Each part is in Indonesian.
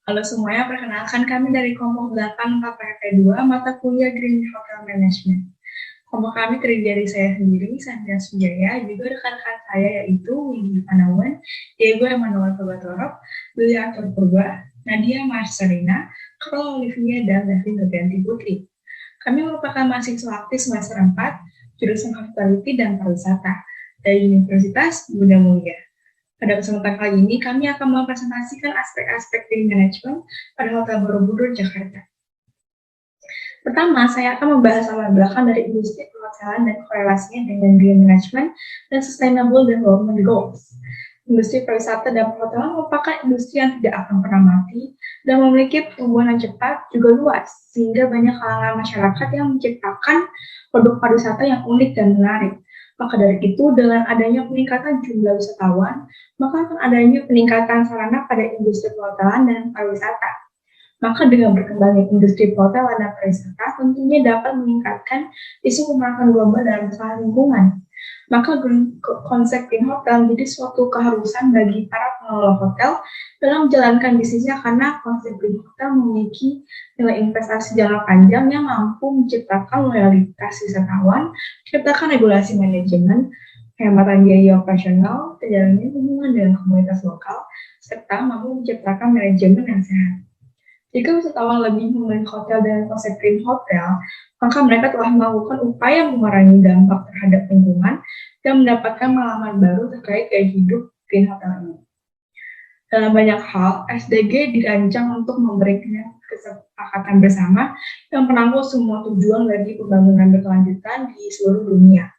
Halo semuanya, perkenalkan kami dari kelompok 8 KPP2 mata kuliah Green Hotel Management. Kelompok kami terdiri dari saya sendiri, Sandra Sujaya, juga rekan-rekan saya yaitu Windy Panawan, Diego Emanuel Tobatorok, Billy Arthur Purba, Nadia Marcelina, Carol Olivia, dan David Novianti Putri. Kami merupakan mahasiswa aktif semester 4, jurusan Hospitality dan Pariwisata dari Universitas Bunda Mulia. Pada kesempatan kali ini, kami akan mempresentasikan aspek-aspek green management pada Hotel Borobudur, Jakarta. Pertama, saya akan membahas latar belakang dari industri perhotelan dan korelasinya dengan green management dan sustainable development goals. Industri pariwisata dan perhotelan merupakan industri yang tidak akan pernah mati dan memiliki pertumbuhan yang cepat juga luas, sehingga banyak kalangan masyarakat yang menciptakan produk pariwisata yang unik dan menarik. Maka dari itu, dengan adanya peningkatan jumlah wisatawan, maka akan adanya peningkatan sarana pada industri perhotelan dan pariwisata. Maka dengan berkembangnya industri perhotelan dan pariwisata, tentunya dapat meningkatkan isu pemanasan global dalam masalah lingkungan. Maka konsep green hotel menjadi suatu keharusan bagi para pengelola hotel dalam menjalankan bisnisnya karena konsep green hotel memiliki nilai investasi jangka panjang yang mampu menciptakan loyalitas wisatawan, menciptakan regulasi manajemen, penghematan biaya operasional, terjalinnya hubungan dengan komunitas lokal, serta mampu menciptakan manajemen yang sehat. Jika wisatawan lebih memilih hotel dengan konsep green hotel, maka mereka telah melakukan upaya mengurangi dampak terhadap lingkungan dan mendapatkan pengalaman baru terkait gaya hidup green hotel ini. Dalam banyak hal, SDG dirancang untuk memberikan kesepakatan bersama yang merangkul semua tujuan bagi pembangunan berkelanjutan di seluruh dunia.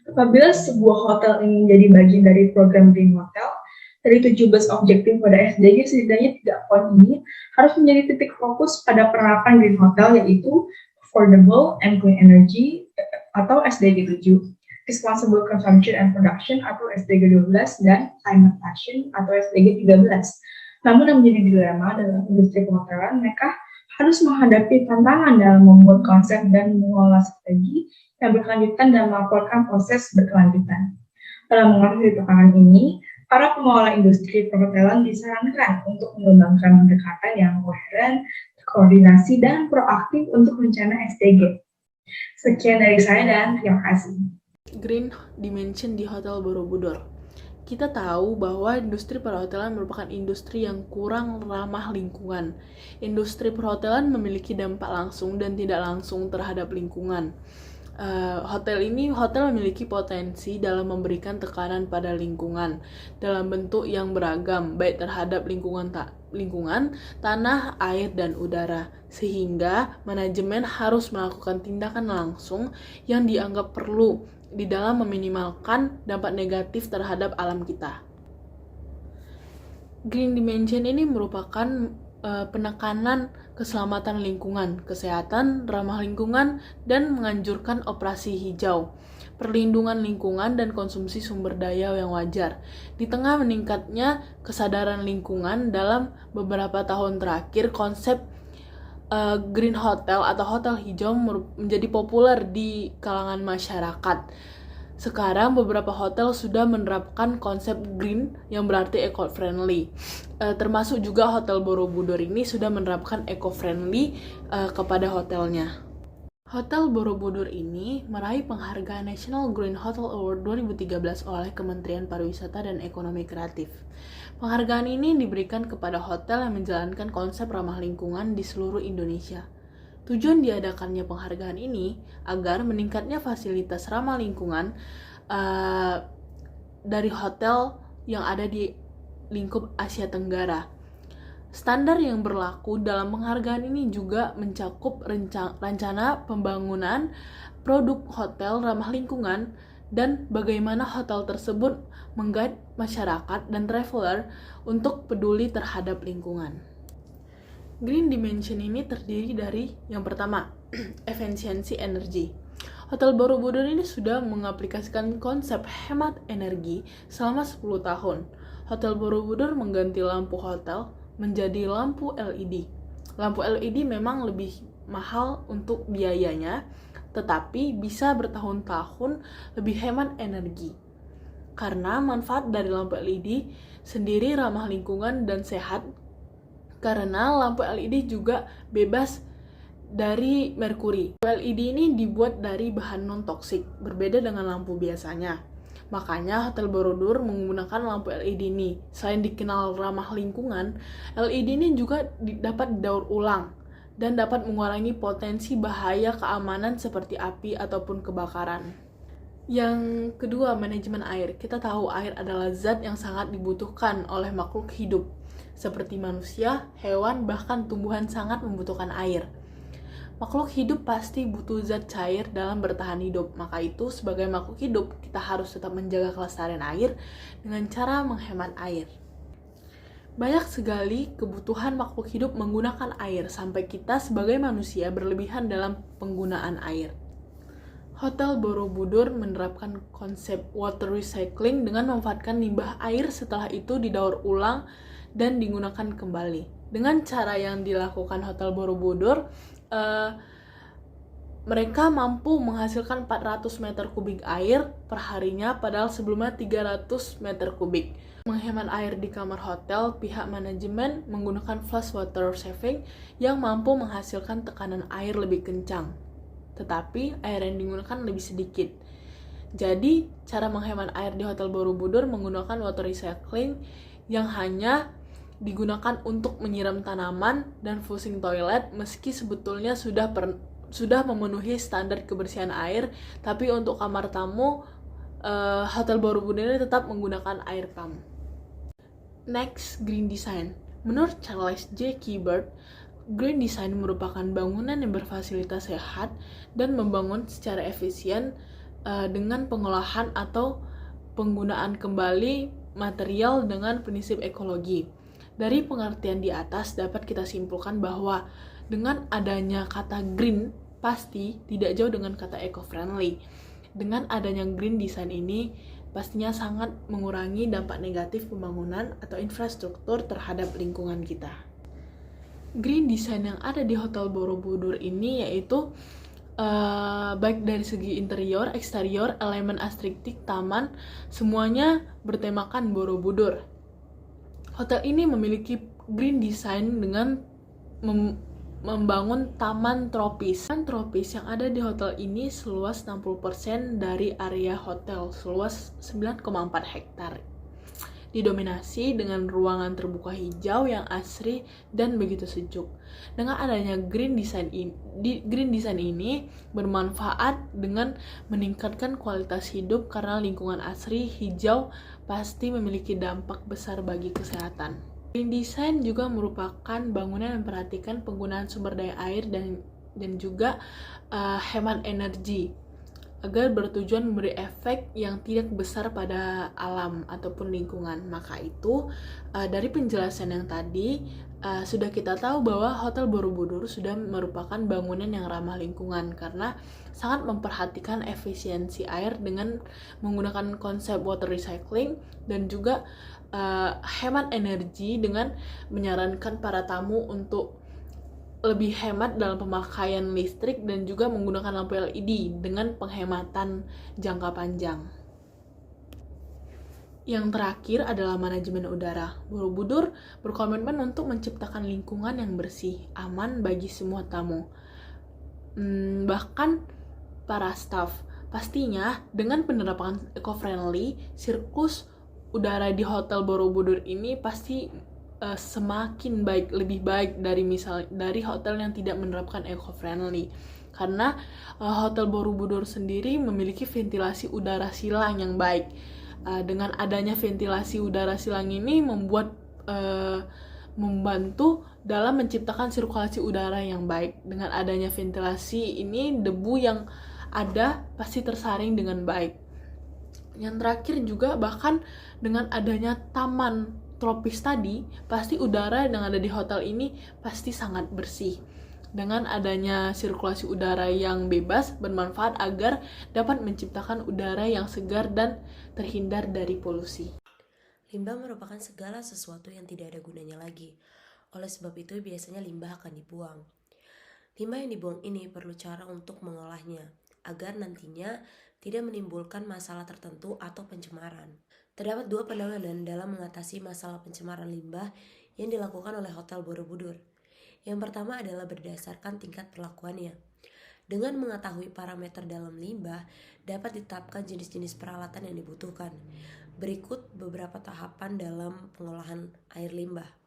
Apabila sebuah hotel ingin menjadi bagian dari program Green Hotel, dari 17 objektif pada SDG, setidaknya 3 poin ini harus menjadi titik fokus pada penerapan Green Hotel, yaitu Affordable and Clean Energy atau SDG 7, Responsible Consumption and Production atau SDG 12, dan Climate Action atau SDG 13. Namun yang menjadi dilema dalam industri perhotelan, mereka harus menghadapi tantangan dalam membuat konsep dan mengelola strategi yang berkelanjutan dan melaporkan proses berkelanjutan. Dalam mengatasi tantangan ini, para pengelola industri perhotelan disarankan untuk mengembangkan pendekatan yang koheren, koordinasi, dan proaktif untuk rencana SDG. Sekian dari saya dan terima kasih. Green Dimension di Hotel Borobudur. Kita tahu bahwa industri perhotelan merupakan industri yang kurang ramah lingkungan. Industri perhotelan memiliki dampak langsung dan tidak langsung terhadap lingkungan. Hotel memiliki potensi dalam memberikan tekanan pada lingkungan dalam bentuk yang beragam, baik terhadap lingkungan, tanah, air, dan udara, sehingga manajemen harus melakukan tindakan langsung yang dianggap perlu di dalam meminimalkan dampak negatif terhadap alam kita. Green Dimension ini merupakan penekanan keselamatan lingkungan, kesehatan, ramah lingkungan, dan menganjurkan operasi hijau, perlindungan lingkungan, dan konsumsi sumber daya yang wajar. Di tengah meningkatnya kesadaran lingkungan dalam beberapa tahun terakhir, konsep green hotel atau hotel hijau menjadi populer di kalangan masyarakat. Sekarang beberapa hotel sudah menerapkan konsep green yang berarti eco-friendly. Termasuk juga Hotel Borobudur ini sudah menerapkan eco-friendly kepada hotelnya. Hotel Borobudur ini meraih penghargaan National Green Hotel Award 2013 oleh Kementerian Pariwisata dan Ekonomi Kreatif. Penghargaan ini diberikan kepada hotel yang menjalankan konsep ramah lingkungan di seluruh Indonesia. Tujuan diadakannya penghargaan ini agar meningkatnya fasilitas ramah lingkungan dari hotel yang ada di lingkup Asia Tenggara. Standar yang berlaku dalam penghargaan ini juga mencakup rencana pembangunan produk hotel ramah lingkungan dan bagaimana hotel tersebut menggait masyarakat dan traveler untuk peduli terhadap lingkungan. Green Dimension ini terdiri dari yang pertama, efisiensi energi. Hotel Borobudur ini sudah mengaplikasikan konsep hemat energi selama 10 tahun. Hotel Borobudur mengganti lampu hotel menjadi lampu LED. Lampu LED memang lebih mahal untuk biayanya, tetapi bisa bertahun-tahun lebih hemat energi. Karena manfaat dari lampu LED sendiri ramah lingkungan dan sehat, karena lampu LED juga bebas dari merkuri. Lampu LED ini dibuat dari bahan non-toksik, berbeda dengan lampu biasanya. Makanya Hotel Borobudur menggunakan lampu LED ini. Selain dikenal ramah lingkungan, LED ini juga dapat didaur ulang dan dapat mengurangi potensi bahaya keamanan seperti api ataupun kebakaran. Yang kedua, manajemen air. Kita tahu air adalah zat yang sangat dibutuhkan oleh makhluk hidup. Seperti manusia, hewan, bahkan tumbuhan sangat membutuhkan air. Makhluk hidup pasti butuh zat cair dalam bertahan hidup. Maka itu, sebagai makhluk hidup, kita harus tetap menjaga kelestarian air dengan cara menghemat air. Banyak sekali kebutuhan makhluk hidup menggunakan air, sampai kita sebagai manusia berlebihan dalam penggunaan air. Hotel Borobudur menerapkan konsep water recycling dengan memanfaatkan limbah air setelah itu didaur ulang dan digunakan kembali. Dengan cara yang dilakukan Hotel Borobudur, mereka mampu menghasilkan 400 meter kubik air per harinya, padahal sebelumnya 300 meter kubik. Menghemat air di kamar hotel, pihak manajemen menggunakan flash water saving yang mampu menghasilkan tekanan air lebih kencang, tetapi air yang digunakan lebih sedikit. Jadi, cara menghemat air di Hotel Borobudur menggunakan water recycling yang hanya digunakan untuk menyiram tanaman dan flushing toilet, meski sebetulnya sudah memenuhi standar kebersihan air, tapi untuk kamar tamu, Hotel Borobudur ini tetap menggunakan air pump. Next, green design. Menurut Charles J. Keybert, green design merupakan bangunan yang berfasilitas sehat dan membangun secara efisien dengan pengolahan atau penggunaan kembali material dengan prinsip ekologi. Dari pengertian di atas dapat kita simpulkan bahwa dengan adanya kata green pasti tidak jauh dengan kata eco-friendly. Dengan adanya green design ini pastinya sangat mengurangi dampak negatif pembangunan atau infrastruktur terhadap lingkungan kita. Green design yang ada di Hotel Borobudur ini yaitu baik dari segi interior, eksterior, elemen estetik, taman, semuanya bertemakan Borobudur. Hotel ini memiliki green design dengan membangun taman tropis. Taman tropis yang ada di hotel ini seluas 60% dari area hotel, seluas 9,4 hektar. Didominasi dengan ruangan terbuka hijau yang asri dan begitu sejuk. Dengan adanya green design ini bermanfaat dengan meningkatkan kualitas hidup karena lingkungan asri hijau pasti memiliki dampak besar bagi kesehatan. Green design juga merupakan bangunan yang memperhatikan penggunaan sumber daya air dan juga hemat energi, agar bertujuan memberi efek yang tidak besar pada alam ataupun lingkungan. Maka itu, dari penjelasan yang tadi, sudah kita tahu bahwa Hotel Borobudur sudah merupakan bangunan yang ramah lingkungan karena sangat memperhatikan efisiensi air dengan menggunakan konsep water recycling dan juga hemat energi dengan menyarankan para tamu untuk lebih hemat dalam pemakaian listrik dan juga menggunakan lampu LED dengan penghematan jangka panjang. Yang terakhir adalah manajemen udara. Borobudur berkomitmen untuk menciptakan lingkungan yang bersih, aman bagi semua tamu. Bahkan para staf. Pastinya dengan penerapan eco-friendly, sirkus udara di Hotel Borobudur ini pasti semakin baik, lebih baik dari hotel yang tidak menerapkan eco-friendly, karena Hotel Borobudur sendiri memiliki ventilasi udara silang yang baik. Dengan adanya ventilasi udara silang ini membantu dalam menciptakan sirkulasi udara yang baik. Dengan adanya ventilasi ini, debu yang ada pasti tersaring dengan baik. Yang terakhir juga, bahkan dengan adanya taman tropis tadi, pasti udara yang ada di hotel ini pasti sangat bersih. Dengan adanya sirkulasi udara yang bebas bermanfaat agar dapat menciptakan udara yang segar dan terhindar dari polusi. Limbah merupakan segala sesuatu yang tidak ada gunanya lagi. Oleh sebab itu biasanya limbah akan dibuang. Limbah yang dibuang ini perlu cara untuk mengolahnya agar nantinya tidak menimbulkan masalah tertentu atau pencemaran. Terdapat dua penanganan dalam mengatasi masalah pencemaran limbah. yang dilakukan oleh Hotel Borobudur. Yang pertama adalah berdasarkan tingkat perlakuannya. Dengan mengetahui parameter dalam limbah, dapat ditetapkan jenis-jenis peralatan yang dibutuhkan. Berikut beberapa tahapan dalam pengolahan air limbah.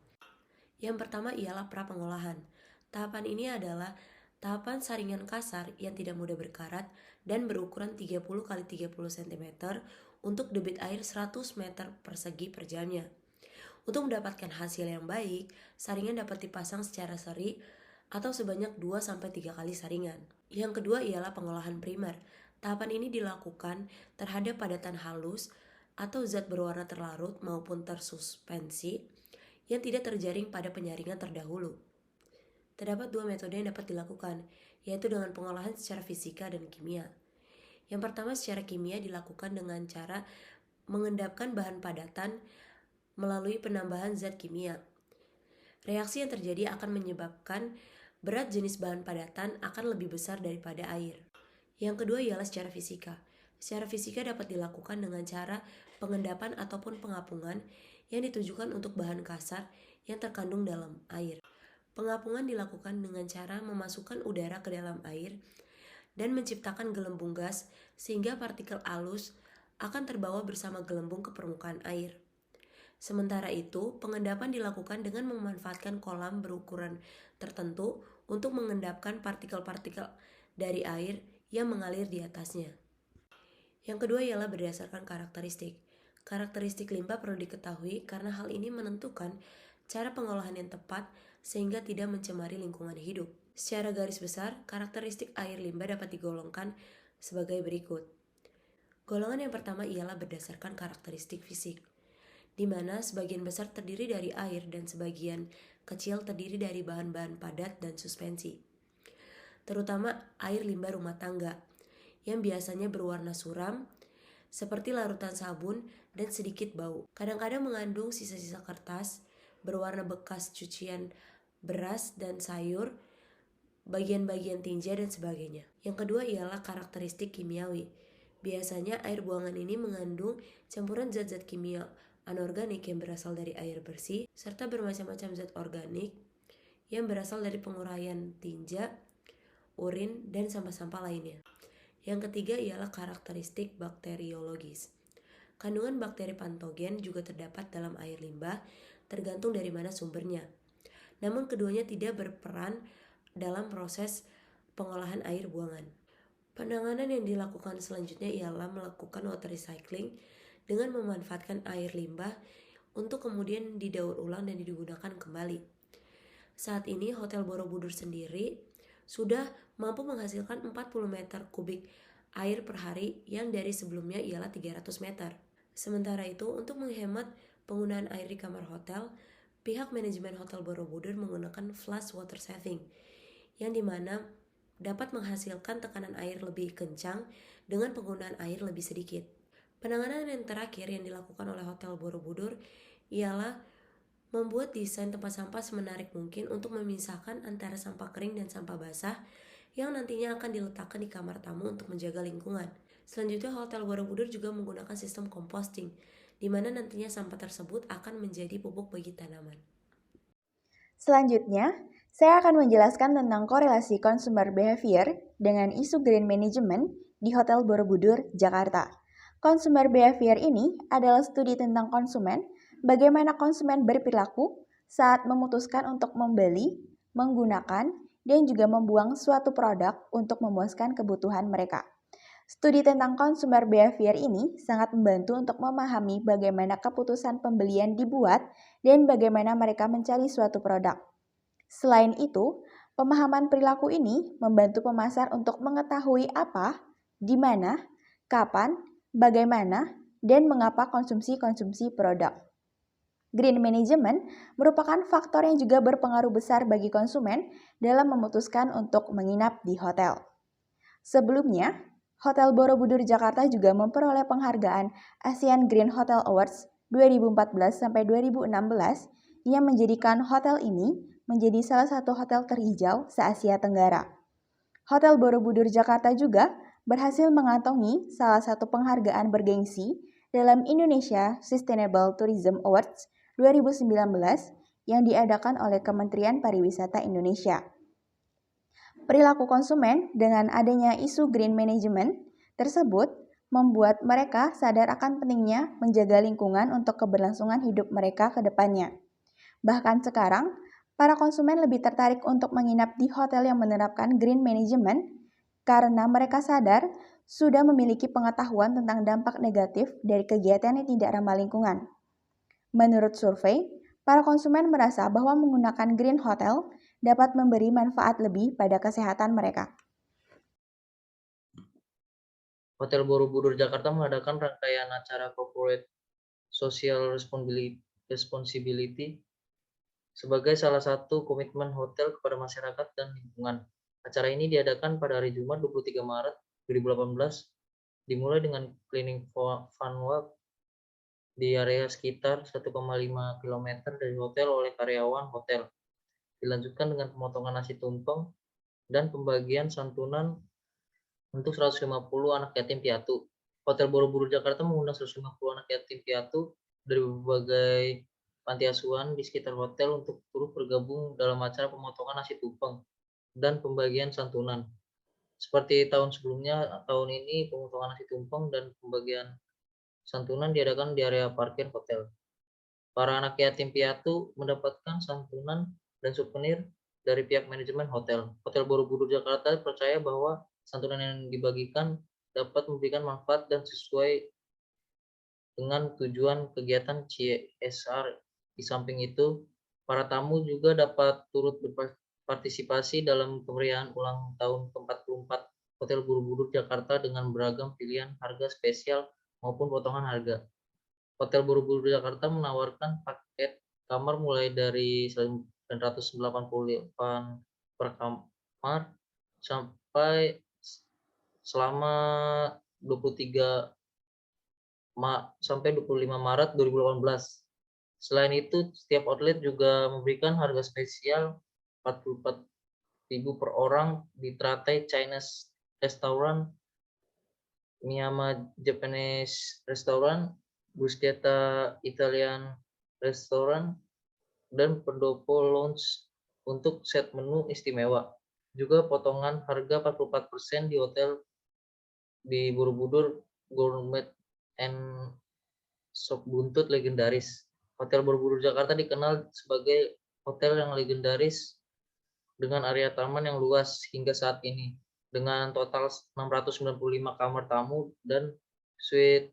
Yang pertama ialah pra-pengolahan. Tahapan ini adalah tahapan saringan kasar yang tidak mudah berkarat dan berukuran 30 x 30 cm untuk debit air 100 meter persegi per jamnya. Untuk mendapatkan hasil yang baik, saringan dapat dipasang secara seri atau sebanyak 2-3 kali saringan. Yang kedua ialah pengolahan primer. Tahapan ini dilakukan terhadap padatan halus atau zat berwarna terlarut maupun tersuspensi yang tidak terjaring pada penyaringan terdahulu. Terdapat dua metode yang dapat dilakukan, yaitu dengan pengolahan secara fisika dan kimia. Yang pertama secara kimia dilakukan dengan cara mengendapkan bahan padatan melalui penambahan zat kimia. Reaksi yang terjadi akan menyebabkan berat jenis bahan padatan akan lebih besar daripada air. Yang kedua ialah secara fisika. Secara fisika dapat dilakukan dengan cara pengendapan ataupun pengapungan yang ditujukan untuk bahan kasar yang terkandung dalam air. Pengapungan dilakukan dengan cara memasukkan udara ke dalam air dan menciptakan gelembung gas sehingga partikel halus akan terbawa bersama gelembung ke permukaan air. Sementara itu, pengendapan dilakukan dengan memanfaatkan kolam berukuran tertentu untuk mengendapkan partikel-partikel dari air yang mengalir di atasnya. Yang kedua ialah berdasarkan karakteristik. Karakteristik limbah perlu diketahui karena hal ini menentukan cara pengolahan yang tepat sehingga tidak mencemari lingkungan hidup. Secara garis besar, karakteristik air limbah dapat digolongkan sebagai berikut. Golongan yang pertama ialah berdasarkan karakteristik fisik, di mana sebagian besar terdiri dari air dan sebagian kecil terdiri dari bahan-bahan padat dan suspensi. Terutama air limbah rumah tangga, yang biasanya berwarna suram, seperti larutan sabun dan sedikit bau. Kadang-kadang mengandung sisa-sisa kertas, berwarna bekas cucian beras dan sayur, bagian-bagian tinja dan sebagainya. Yang kedua ialah karakteristik kimiawi. Biasanya air buangan ini mengandung campuran zat-zat kimia anorganik yang berasal dari air bersih, serta bermacam-macam zat organik yang berasal dari penguraian tinja, urin, dan sampah-sampah lainnya. Yang ketiga ialah karakteristik bakteriologis. Kandungan bakteri patogen juga terdapat dalam air limbah, tergantung dari mana sumbernya. Namun keduanya tidak berperan dalam proses pengolahan air buangan. Penanganan yang dilakukan selanjutnya ialah melakukan water recycling dengan memanfaatkan air limbah untuk kemudian didaur ulang dan digunakan kembali. Saat ini Hotel Borobudur sendiri sudah mampu menghasilkan 40 meter kubik air per hari yang dari sebelumnya ialah 300 meter. Sementara itu, untuk menghemat penggunaan air di kamar hotel, pihak manajemen Hotel Borobudur menggunakan flash water saving, yang dimana dapat menghasilkan tekanan air lebih kencang dengan penggunaan air lebih sedikit. Penanganan yang terakhir yang dilakukan oleh Hotel Borobudur ialah membuat desain tempat sampah semenarik mungkin untuk memisahkan antara sampah kering dan sampah basah yang nantinya akan diletakkan di kamar tamu untuk menjaga lingkungan. Selanjutnya, Hotel Borobudur juga menggunakan sistem composting, di mana nantinya sampah tersebut akan menjadi pupuk bagi tanaman. Selanjutnya, saya akan menjelaskan tentang korelasi consumer behavior dengan isu green management di Hotel Borobudur, Jakarta. Consumer behavior ini adalah studi tentang konsumen, bagaimana konsumen berperilaku saat memutuskan untuk membeli, menggunakan, dan juga membuang suatu produk untuk memuaskan kebutuhan mereka. Studi tentang consumer behavior ini sangat membantu untuk memahami bagaimana keputusan pembelian dibuat dan bagaimana mereka mencari suatu produk. Selain itu, pemahaman perilaku ini membantu pemasar untuk mengetahui apa, di mana, kapan, bagaimana, dan mengapa konsumsi produk. Green management merupakan faktor yang juga berpengaruh besar bagi konsumen dalam memutuskan untuk menginap di hotel. Sebelumnya, Hotel Borobudur Jakarta juga memperoleh penghargaan ASEAN Green Hotel Awards 2014-2016 yang menjadikan hotel ini menjadi salah satu hotel terhijau se-Asia Tenggara. Hotel Borobudur Jakarta juga berhasil mengantongi salah satu penghargaan bergengsi dalam Indonesia Sustainable Tourism Awards 2019 yang diadakan oleh Kementerian Pariwisata Indonesia. Perilaku konsumen dengan adanya isu green management tersebut membuat mereka sadar akan pentingnya menjaga lingkungan untuk keberlangsungan hidup mereka ke depannya. Bahkan sekarang, para konsumen lebih tertarik untuk menginap di hotel yang menerapkan green management karena mereka sadar sudah memiliki pengetahuan tentang dampak negatif dari kegiatan yang tidak ramah lingkungan. Menurut survei, para konsumen merasa bahwa menggunakan green hotel dapat memberi manfaat lebih pada kesehatan mereka. Hotel Borobudur Jakarta mengadakan rangkaian acara Corporate Social Responsibility sebagai salah satu komitmen hotel kepada masyarakat dan lingkungan. Acara ini diadakan pada hari Jumat 23 Maret 2018, dimulai dengan cleaning fun walk di area sekitar 1,5 km dari hotel oleh karyawan hotel. Dilanjutkan dengan pemotongan nasi tumpeng dan pembagian santunan untuk 150 anak yatim piatu. Hotel Borobudur Jakarta mengundang 150 anak yatim piatu dari berbagai panti asuhan di sekitar hotel untuk turut bergabung dalam acara pemotongan nasi tumpeng dan pembagian santunan. Seperti tahun sebelumnya, tahun ini pemotongan nasi tumpeng dan pembagian santunan diadakan di area parkir hotel. Para anak yatim piatu mendapatkan santunan dan souvenir dari pihak manajemen hotel. Hotel Borobudur Jakarta percaya bahwa santunan yang dibagikan dapat memberikan manfaat dan sesuai dengan tujuan kegiatan CSR. Di samping itu, para tamu juga dapat turut berpartisipasi dalam pemeriahan ulang tahun ke-44 Hotel Borobudur Jakarta dengan beragam pilihan harga spesial maupun potongan harga. Hotel Borobudur Jakarta menawarkan paket kamar mulai dari 988 per kamar sampai selama 25 Maret 2018. Selain itu, setiap outlet juga memberikan harga spesial 44.000 per orang di teratai Chinese Restaurant, Miyama Japanese Restaurant, Bruschetta Italian Restaurant, dan Pendopo Lounge untuk set menu istimewa. Juga potongan harga 44% di hotel di Borobudur Gourmet and Sop Buntut legendaris. Hotel Borobudur Jakarta dikenal sebagai hotel yang legendaris dengan area taman yang luas hingga saat ini, dengan total 695 kamar tamu dan suite,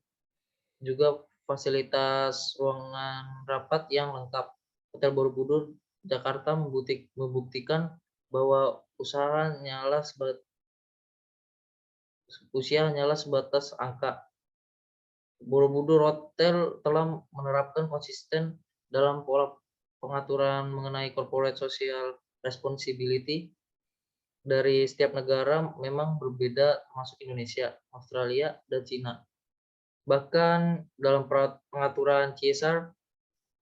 juga fasilitas ruangan rapat yang lengkap. Hotel Borobudur Jakarta membuktikan bahwa usia hanyalah sebatas angka. Borobudur Hotel telah menerapkan konsisten dalam pola pengaturan mengenai corporate social responsibility dari setiap negara memang berbeda, termasuk Indonesia, Australia, dan Cina. Bahkan dalam pengaturan CSR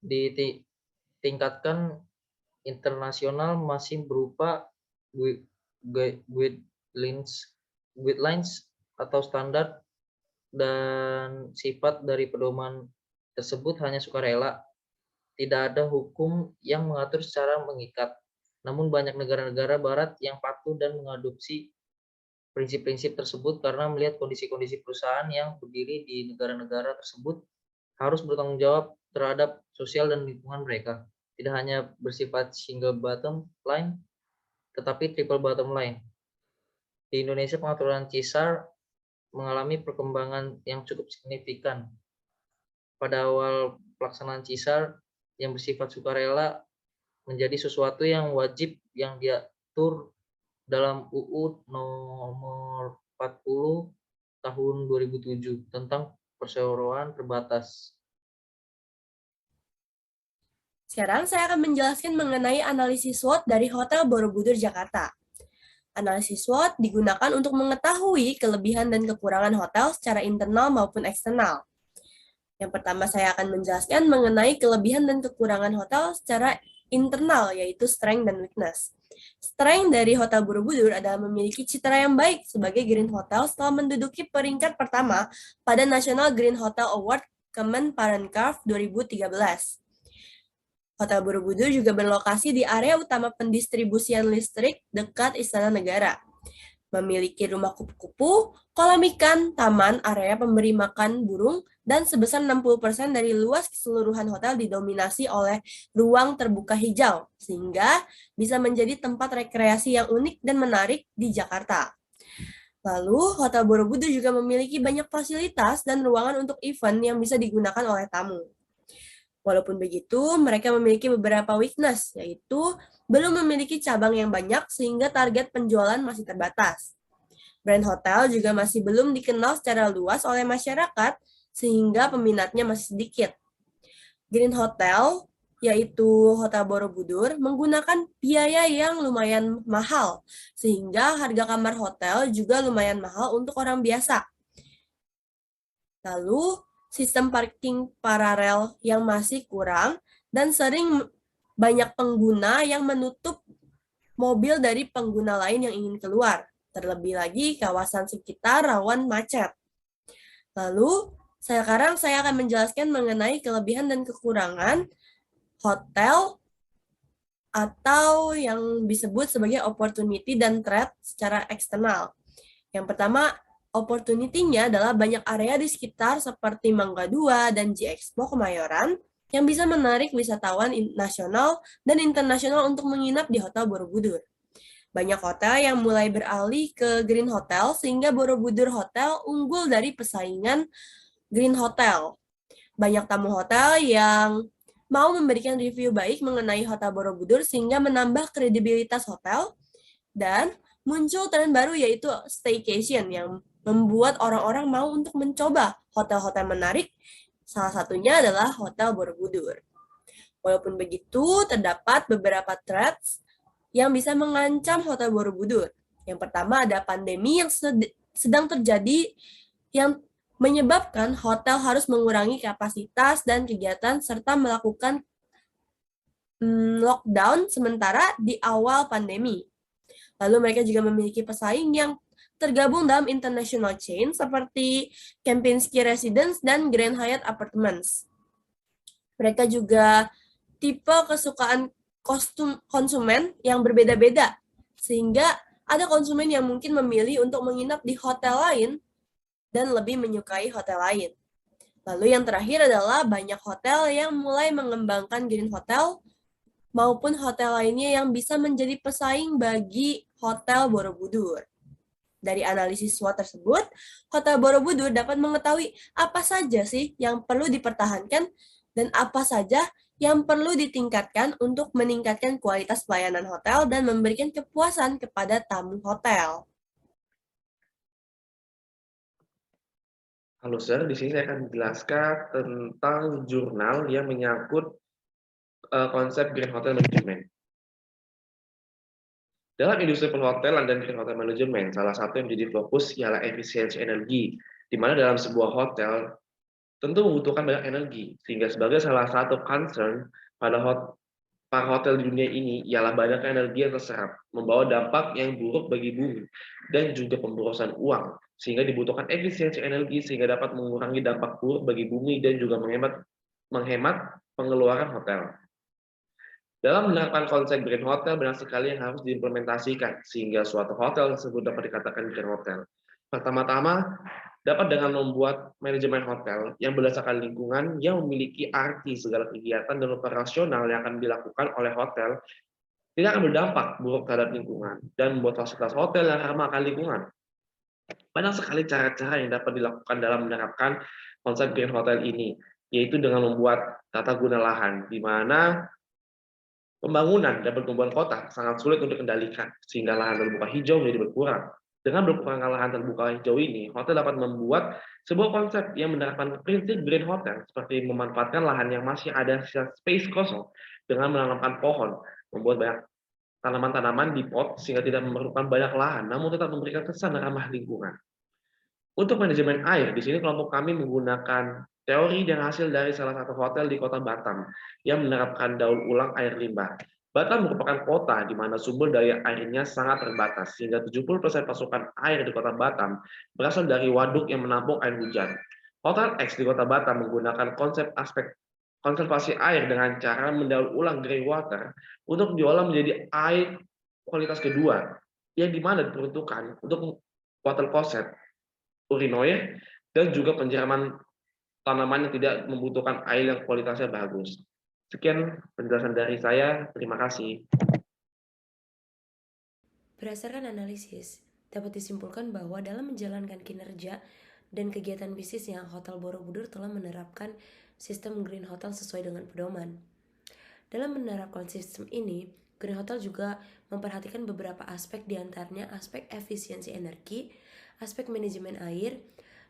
ditingkatkan internasional masih berupa guidelines atau standar, dan sifat dari pedoman tersebut hanya sukarela. Tidak ada hukum yang mengatur secara mengikat. Namun banyak negara-negara barat yang patuh dan mengadopsi prinsip-prinsip tersebut karena melihat kondisi-kondisi perusahaan yang berdiri di negara-negara tersebut harus bertanggung jawab terhadap sosial dan lingkungan mereka. Tidak hanya bersifat single bottom line, tetapi triple bottom line. Di Indonesia, pengaturan CSR mengalami perkembangan yang cukup signifikan. Pada awal pelaksanaan CSR yang bersifat sukarela menjadi sesuatu yang wajib yang diatur dalam UU nomor 40 tahun 2007 tentang perseroan terbatas. Sekarang saya akan menjelaskan mengenai analisis SWOT dari Hotel Borobudur Jakarta. Analisis SWOT digunakan untuk mengetahui kelebihan dan kekurangan hotel secara internal maupun eksternal. Yang pertama saya akan menjelaskan mengenai kelebihan dan kekurangan hotel secara internal, yaitu strength dan weakness. Strength dari Hotel Borobudur adalah memiliki citra yang baik sebagai Green Hotel setelah menduduki peringkat pertama pada National Green Hotel Award Kemenparekraf 2013. Hotel Borobudur juga berlokasi di area utama pendistribusian listrik dekat Istana Negara. Memiliki rumah kupu-kupu, kolam ikan, taman, area pemberi makan burung, dan sebesar 60% dari luas keseluruhan hotel didominasi oleh ruang terbuka hijau, sehingga bisa menjadi tempat rekreasi yang unik dan menarik di Jakarta. Lalu, Hotel Borobudur juga memiliki banyak fasilitas dan ruangan untuk event yang bisa digunakan oleh tamu. Walaupun begitu, mereka memiliki beberapa weakness, yaitu belum memiliki cabang yang banyak sehingga target penjualan masih terbatas. Brand hotel juga masih belum dikenal secara luas oleh masyarakat sehingga peminatnya masih sedikit. Green Hotel, yaitu Hotel Borobudur, menggunakan biaya yang lumayan mahal, sehingga harga kamar hotel juga lumayan mahal untuk orang biasa. Lalu, sistem parking paralel yang masih kurang dan sering banyak pengguna yang menutup mobil dari pengguna lain yang ingin keluar. Terlebih lagi, kawasan sekitar rawan macet. Lalu, sekarang saya akan menjelaskan mengenai kelebihan dan kekurangan hotel atau yang disebut sebagai opportunity dan threat secara eksternal. Yang pertama, opportunity-nya adalah banyak area di sekitar seperti Mangga 2 dan G-Expo Kemayoran yang bisa menarik wisatawan nasional dan internasional untuk menginap di Hotel Borobudur. Banyak hotel yang mulai beralih ke Green Hotel sehingga Borobudur Hotel unggul dari pesaingan Green Hotel. Banyak tamu hotel yang mau memberikan review baik mengenai Hotel Borobudur sehingga menambah kredibilitas hotel, dan muncul tren baru yaitu staycation yang membuat orang-orang mau untuk mencoba hotel-hotel menarik. Salah satunya adalah Hotel Borobudur. Walaupun begitu, terdapat beberapa threats yang bisa mengancam Hotel Borobudur. Yang pertama ada pandemi yang sedang terjadi yang menyebabkan hotel harus mengurangi kapasitas dan kegiatan serta melakukan lockdown sementara di awal pandemi. Lalu mereka juga memiliki pesaing yang tergabung dalam international chain seperti Kempinski Residence dan Grand Hyatt Apartments. Mereka juga tipe kesukaan konsumen yang berbeda-beda, sehingga ada konsumen yang mungkin memilih untuk menginap di hotel lain dan lebih menyukai hotel lain. Lalu yang terakhir adalah banyak hotel yang mulai mengembangkan Green Hotel maupun hotel lainnya yang bisa menjadi pesaing bagi Hotel Borobudur. Dari analisis SWOT tersebut, Hotel Borobudur dapat mengetahui apa saja sih yang perlu dipertahankan dan apa saja yang perlu ditingkatkan untuk meningkatkan kualitas pelayanan hotel dan memberikan kepuasan kepada tamu hotel. Halo Sir, di sini saya akan menjelaskan tentang jurnal yang menyangkut konsep Green Hotel Management. Dalam industri perhotelan dan Green Hotel Management, salah satu yang menjadi fokus ialah efisiensi energi, di mana dalam sebuah hotel tentu membutuhkan banyak energi, sehingga sebagai salah satu concern pada para hotel di dunia ini ialah banyaknya energi yang terserap, membawa dampak yang buruk bagi bumi, dan juga pemborosan uang, sehingga dibutuhkan efisiensi energi sehingga dapat mengurangi dampak buruk bagi bumi dan juga menghemat pengeluaran hotel. Dalam menerapkan konsep Green Hotel, banyak sekali yang harus diimplementasikan, sehingga suatu hotel tersebut dapat dikatakan Green Hotel. Pertama-tama, dapat dengan membuat manajemen hotel yang berdasarkan lingkungan yang memiliki arti segala kegiatan dan operasional yang akan dilakukan oleh hotel tidak akan berdampak buruk terhadap lingkungan dan membuat fasilitas hotel yang ramah akan lingkungan. Banyak sekali cara-cara yang dapat dilakukan dalam menerapkan konsep Green Hotel ini, yaitu dengan membuat tata guna lahan, di mana pembangunan dan pertumbuhan kota sangat sulit untuk dikendalikan, sehingga lahan terbuka hijau menjadi berkurang. Dengan berkurangnya lahan terbuka hijau ini, hotel dapat membuat sebuah konsep yang menerapkan prinsip Green Hotel, seperti memanfaatkan lahan yang masih ada space kosong dengan menanamkan pohon, membuat banyak tanaman-tanaman di pot sehingga tidak memerlukan banyak lahan, namun tetap memberikan kesan ramah lingkungan. Untuk manajemen air, di sini kelompok kami menggunakan teori dan hasil dari salah satu hotel di kota Batam yang menerapkan daur ulang air limbah. Batam merupakan kota di mana sumber daya airnya sangat terbatas, sehingga 70% pasokan air di kota Batam berasal dari waduk yang menampung air hujan. Hotel X di kota Batam menggunakan konsep aspek konservasi air dengan cara mendaur ulang grey water untuk diolah menjadi air kualitas kedua yang dimana diperuntukkan untuk water closet, urinoir, dan juga penyiraman tanaman yang tidak membutuhkan air yang kualitasnya bagus. Sekian penjelasan dari saya, terima kasih. Berdasarkan analisis, dapat disimpulkan bahwa dalam menjalankan kinerja dan kegiatan bisnisnya, Hotel Borobudur telah menerapkan sistem Green Hotel sesuai dengan pedoman. Dalam menerapkan sistem ini, Green Hotel juga memperhatikan beberapa aspek, diantaranya aspek efisiensi energi, aspek manajemen air,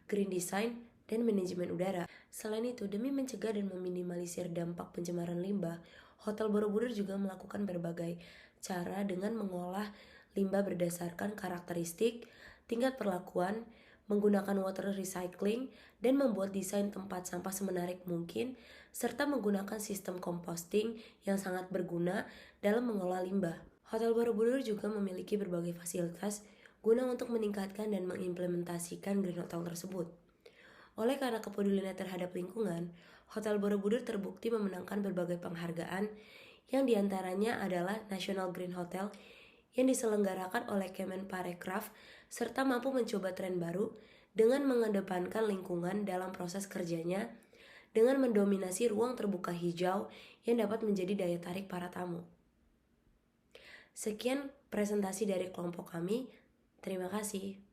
green design, dan manajemen udara. Selain itu, demi mencegah dan meminimalisir dampak pencemaran limbah, Hotel Borobudur juga melakukan berbagai cara dengan mengolah limbah berdasarkan karakteristik, tingkat perlakuan, menggunakan water recycling, dan membuat desain tempat sampah semenarik mungkin, serta menggunakan sistem composting yang sangat berguna dalam mengolah limbah. Hotel Borobudur juga memiliki berbagai fasilitas guna untuk meningkatkan dan mengimplementasikan Green Hotel tersebut. Oleh karena kepeduliannya terhadap lingkungan, Hotel Borobudur terbukti memenangkan berbagai penghargaan yang diantaranya adalah National Green Hotel yang diselenggarakan oleh Kemenparekraf serta mampu mencoba tren baru dengan mengedepankan lingkungan dalam proses kerjanya dengan mendominasi ruang terbuka hijau yang dapat menjadi daya tarik para tamu. Sekian presentasi dari kelompok kami. Terima kasih.